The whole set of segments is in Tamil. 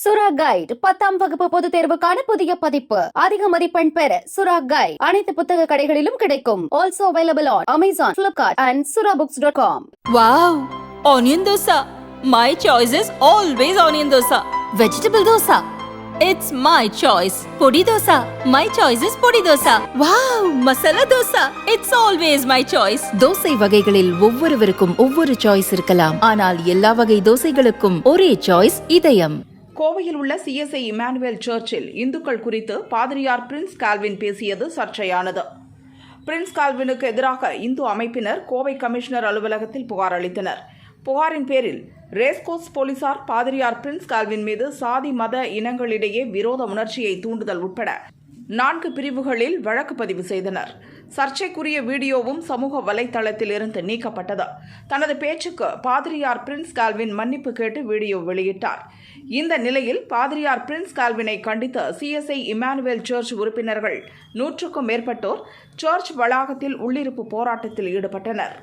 சுரா கைட் 10ஆம் வகுப்பு பொதுத் தேர்வுக்கான புதிய பதிப்பு. அதிக மதிப்பெண் பெற சுரா கைட் அனைத்து புத்தக கடைகளிலும் கிடைக்கும். Also available on Amazon, Flipkart and surabooks.com. Wow! Onion dosa. My choice is always onion dosa. Vegetable dosa. It's my choice. Podi dosa. My choice is podi dosa. Wow! Masala dosa. It's always my choice. Dosa வகைகளில் ஒவ்வொருவருக்கும் ஒவ்வொரு சாய்ஸ் இருக்கலாம். ஆனால் எல்லா வகை தோசைகளுக்கும் ஒரே சாய்ஸ் இதயம். கோவையில் உள்ள CSI இமானுவேல் சர்ச்சில் இந்துக்கள் குறித்து பாதிரியார் பிரின்ஸ் கால்வின் பேசியது சர்ச்சையானது. பிரின்ஸ் கால்வினுக்கு எதிராக இந்து அமைப்பினர் கோவை கமிஷனர் அலுவலகத்தில் புகார் அளித்தனர். புகாரின் பேரில் ரேஸ்கோர்ஸ் போலீசார் பாதிரியார் பிரின்ஸ் கால்வின் மீது சாதி மத இனங்களிடையே விரோத உணர்ச்சியை தூண்டுதல் உட்பட 4 பிரிவுகளில் வழக்கு பதிவு செய்தனர். சர்ச்சைக்குரிய வீடியோவும் சமூக வலைதளத்தில் இருந்து நீக்கப்பட்டது. தனது பேச்சுக்கு பாதிரியார் பிரின்ஸ் கால்வின் மன்னிப்பு கேட்டு வீடியோ வெளியிட்டார். இந்த நிலையில் பாதிரியார் பிரின்ஸ் கால்வினை கண்டித்து CSI இமானுவேல் சர்ச் உறுப்பினர்கள் 100க்கும் மேற்பட்டோர் சர்ச் வளாகத்தில் உள்ளிருப்பு போராட்டத்தில் ஈடுபட்டனர்.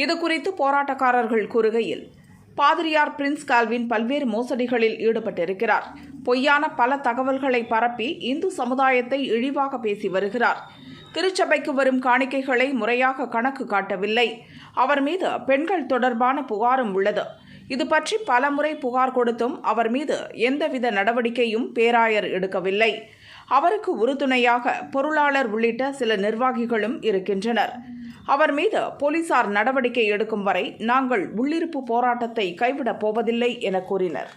இது குறித்து போராட்டக்காரர்கள் கூறுகையில், பாதிரியார் பிரின்ஸ் கால்வின் பல்வேறு மோசடிகளில் ஈடுபட்டிருக்கிறார். பொய்யான பல தகவல்களை பரப்பி இந்து சமுதாயத்தை இழிவாக பேசி வருகிறார். திருச்சபைக்கு வரும் காணிக்கைகளை முறையாக கணக்கு காட்டவில்லை. அவர் மீது பெண்கள் தொடர்பான புகாரும் உள்ளது. இது பற்றி பலமுறை புகார் கொடுத்தும் அவர் மீது எந்தவித நடவடிக்கையும் பேராயர் எடுக்கவில்லை. அவருக்கு உறுதுணையாக பொருளாளர் உள்ளிட்ட சில நிர்வாகிகளும் இருக்கின்றனர். அவர் மீது போலீசார் நடவடிக்கை எடுக்கும் வரை நாங்கள் உள்ளிருப்பு போராட்டத்தை கைவிடப் போவதில்லை என கூறினர்.